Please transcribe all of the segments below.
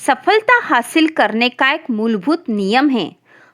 सफलता हासिल करने का एक मूलभूत नियम है।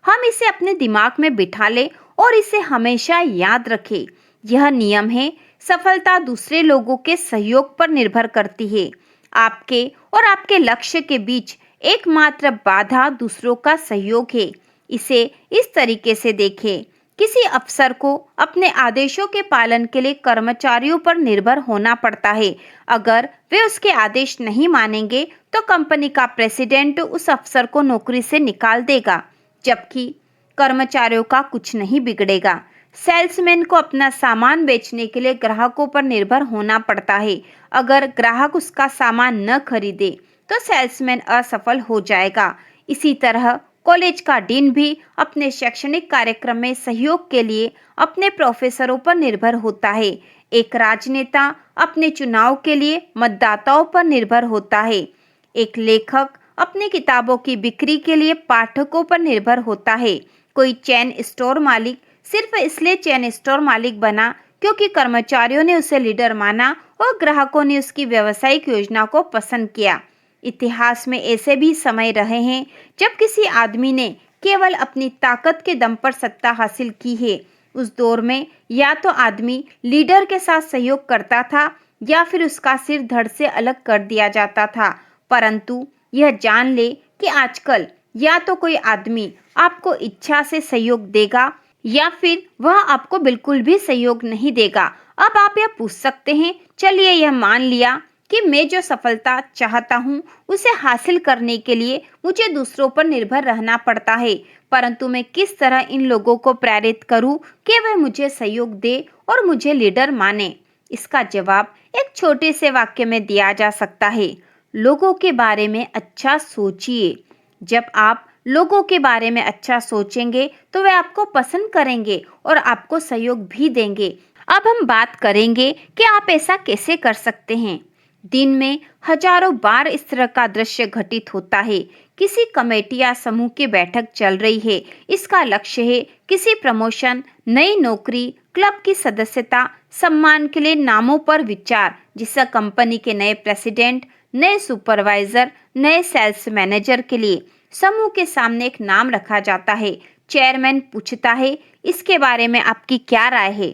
हम इसे अपने दिमाग में बिठा ले और इसे हमेशा याद रखें। यह नियम है, सफलता दूसरे लोगों के सहयोग पर निर्भर करती है। आपके और आपके लक्ष्य के बीच एकमात्र बाधा दूसरों का सहयोग है। इसे इस तरीके से देखें, किसी अफसर को अपने आदेशों के पालन के लिए कर्मचारियों पर निर्भर होना पड़ता है। अगर वे उसके आदेश नहीं मानेंगे तो कंपनी का प्रेसिडेंट उस अफसर को नौकरी से निकाल देगा, जबकि कर्मचारियों का कुछ नहीं बिगड़ेगा। सेल्समैन को अपना सामान बेचने के लिए ग्राहकों पर निर्भर होना पड़ता है। अगर ग्राहक उसका सामान न खरीदे तो सेल्समैन असफल हो जाएगा। इसी तरह कॉलेज का डीन भी अपने शैक्षणिक कार्यक्रम में सहयोग के लिए अपने प्रोफेसरों पर निर्भर होता है। एक राजनेता अपने चुनाव के लिए मतदाताओं पर निर्भर होता है। एक लेखक अपनी किताबों की बिक्री के लिए पाठकों पर निर्भर होता है। कोई चेन स्टोर मालिक सिर्फ इसलिए चेन स्टोर मालिक बना क्योंकि कर्मचारियों ने उसे लीडर माना और ग्राहकों ने उसकी व्यावसायिक योजना को पसंद किया। इतिहास में ऐसे भी समय रहे हैं जब किसी आदमी ने केवल अपनी ताकत के दम पर सत्ता हासिल की है। उस दौर में या तो आदमी लीडर के साथ सहयोग करता था या फिर उसका सिर धड़ से अलग कर दिया जाता था। परंतु यह जान ले कि आजकल या तो कोई आदमी आपको इच्छा से सहयोग देगा या फिर वह आपको बिल्कुल भी सहयोग नहीं देगा। अब आप यह पूछ सकते हैं, चलिए यह मान लिया कि मैं जो सफलता चाहता हूँ उसे हासिल करने के लिए मुझे दूसरों पर निर्भर रहना पड़ता है, परंतु मैं किस तरह इन लोगों को प्रेरित करूँ कि वे मुझे सहयोग दे और मुझे लीडर माने। इसका जवाब एक छोटे से वाक्य में दिया जा सकता है। लोगों के बारे में अच्छा सोचिए। जब आप लोगों के बारे में अच्छा सोचेंगे तो वे आपको पसंद करेंगे और आपको सहयोग भी देंगे। अब हम बात करेंगे कि आप ऐसा कैसे कर सकते हैं। दिन में हजारों बार इस तरह का दृश्य घटित होता है। किसी कमेटी या समूह की बैठक चल रही है। इसका लक्ष्य है किसी प्रमोशन, नई नौकरी, क्लब की सदस्यता, सम्मान के लिए नामों पर विचार, जिससे कंपनी के नए प्रेसिडेंट, नए सुपरवाइजर, नए सेल्स मैनेजर के लिए समूह के सामने एक नाम रखा जाता है। चेयरमैन पूछता है, इसके बारे में आपकी क्या राय है?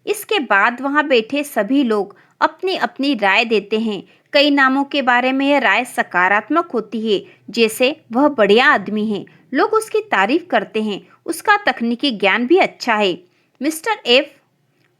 इसके बाद वहां बैठे सभी लोग अपनी अपनी राय देते हैं। कई नामों के बारे में यह राय सकारात्मक होती है, जैसे वह बढ़िया आदमी है, लोग उसकी तारीफ करते हैं, उसका तकनीकी ज्ञान भी अच्छा है। मिस्टर एफ,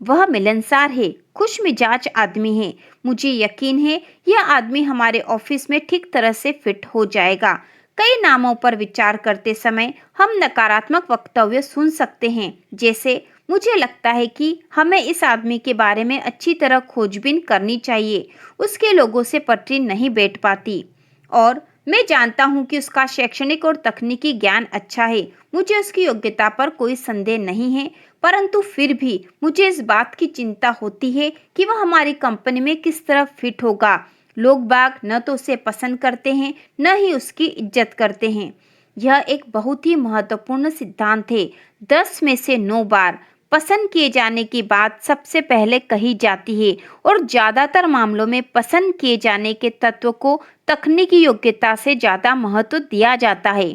वह मिलनसार है, खुश मिजाज आदमी है, मुझे यकीन है यह आदमी हमारे ऑफिस में ठीक तरह से फिट हो जाएगा। कई नामों पर विचार करते समय हम नकारात्मक वक्तव्य सुन सकते हैं, जैसे मुझे लगता है कि हमें इस आदमी के बारे में अच्छी तरह खोजबीन करनी चाहिए, उसके लोगों से पटरी नहीं बैठ पाती, और मैं जानता हूं कि उसका शैक्षणिक और तकनीकी ज्ञान अच्छा है, मुझे उसकी योग्यता पर कोई संदेह नहीं है, परंतु फिर भी मुझे इस बात की चिंता होती है कि वह हमारी कंपनी में किस तरह फिट होगा। लोग बाग न तो उसे पसंद करते हैं, न ही उसकी इज्जत करते हैं। यह एक बहुत ही महत्वपूर्ण सिद्धांत है। 10 में से 9 बार पसंद किए जाने की बात सबसे पहले कही जाती है और ज्यादातर मामलों में पसंद किए जाने के तत्व को तकनीकी योग्यता से ज्यादा महत्व दिया जाता है।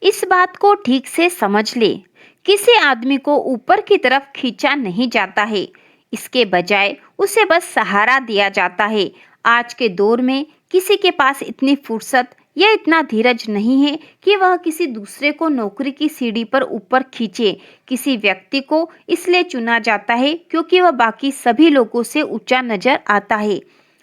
इस बात को ठीक से समझ ले, किसी आदमी को ऊपर की तरफ खींचा नहीं जाता है, इसके बजाय उसे बस सहारा दिया जाता है। आज के दौर में किसी के पास इतनी फुर्सत या इतना धीरज नहीं है कि वह किसी दूसरे को नौकरी की सीढ़ी पर ऊपर खींचे। किसी व्यक्ति को इसलिए चुना जाता है क्योंकि वह बाकी सभी लोगों से ऊंचा नजर आता है।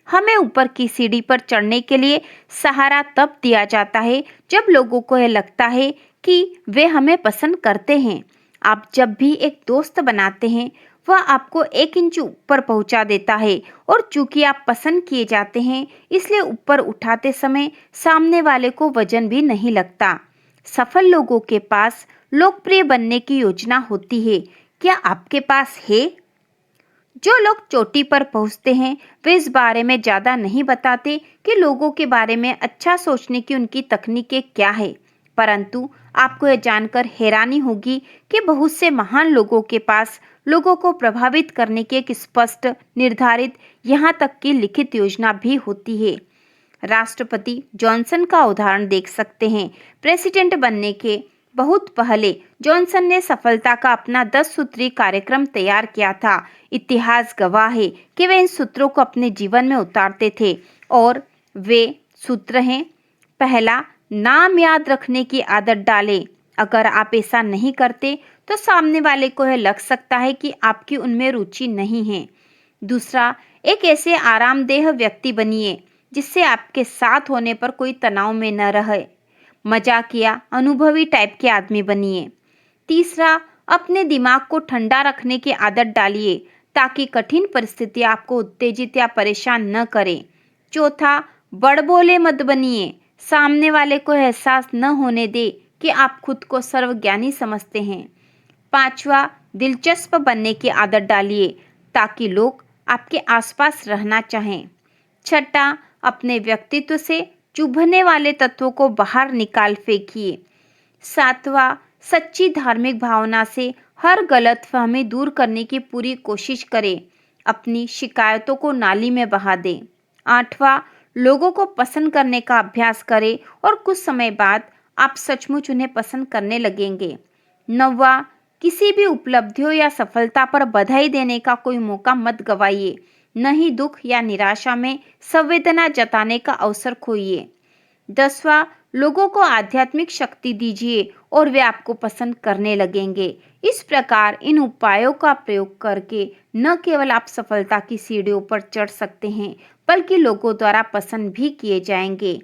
हमें ऊपर की सीढ़ी पर चढ़ने के लिए सहारा तब दिया जाता है जब लोगों को यह लगता है कि वे हमें पसंद करते हैं। आप जब भी एक दोस्त बनाते हैं, वह आपको 1 इंच ऊपर पहुंचा देता है, और चूंकि आप पसंद किए जाते हैं, इसलिए ऊपर उठाते समय सामने वाले को वजन भी नहीं लगता। सफल लोगों के पास लोकप्रिय बनने की योजना होती है। क्या आपके पास है? जो लोग चोटी पर पहुंचते हैं वे इस बारे में ज्यादा नहीं बताते कि लोगों के बारे में अच्छा सोचने की उनकी तकनीकें क्या है, परंतु आपको यह जानकर हैरानी होगी कि बहुत से महान लोगों के पास लोगों को प्रभावित करने की एक स्पष्ट, निर्धारित, यहाँ तक कि लिखित योजना भी होती है। राष्ट्रपति जॉनसन का उदाहरण देख सकते हैं। प्रेसिडेंट बनने के बहुत पहले जॉनसन ने सफलता का अपना 10 सूत्री कार्यक्रम तैयार किया था। इतिहास गवाह है कि वे इन सूत्रों को अपने जीवन में उतारते थे और वे सूत्र हैं। पहला, नाम याद रखने की आदत डालें। अगर आप ऐसा नहीं करते तो सामने वाले को यह लग सकता है कि आपकी उनमें रुचि नहीं है। दूसरा, एक ऐसे आरामदेह व्यक्ति बनिए जिससे आपके साथ होने पर कोई तनाव में न रहे। मजाकिया, अनुभवी टाइप के आदमी बनिए। तीसरा, अपने दिमाग को ठंडा रखने की आदत डालिए ताकि कठिन परिस्थिति आपको उत्तेजित या परेशान न करे। चौथा, बड़बोले मत बनिए। सामने वाले को एहसास न होने दे कि आप खुद को सर्वज्ञानी समझते हैं। पांचवा, दिलचस्प बनने की आदत डालिए ताकि लोग आपके आसपास रहना चाहें। छठा, अपने व्यक्तित्व से चुभने वाले तत्वों को बाहर निकाल फेंकिए। सातवां, सच्ची धार्मिक भावना से हर गलतफहमी दूर करने की पूरी कोशिश करें। अपनी शिकायतों को नाली में बहा दें। आठवां, लोगों को पसंद करने का अभ्यास करें और कुछ समय बाद आप सचमुच उन्हें पसंद करने लगेंगे। नौवां, किसी भी उपलब्धियों या सफलता पर बधाई देने का कोई मौका मत गवाइए। न ही दुख या निराशा में संवेदना जताने का अवसर खोइए। 10वां, लोगों को आध्यात्मिक शक्ति दीजिए और वे आपको पसंद करने लगेंगे। इस प्रकार इन उपायों का प्रयोग करके न केवल आप सफलता की सीढ़ियों पर चढ़ सकते हैं बल्कि लोगों द्वारा पसंद भी किए जाएंगे।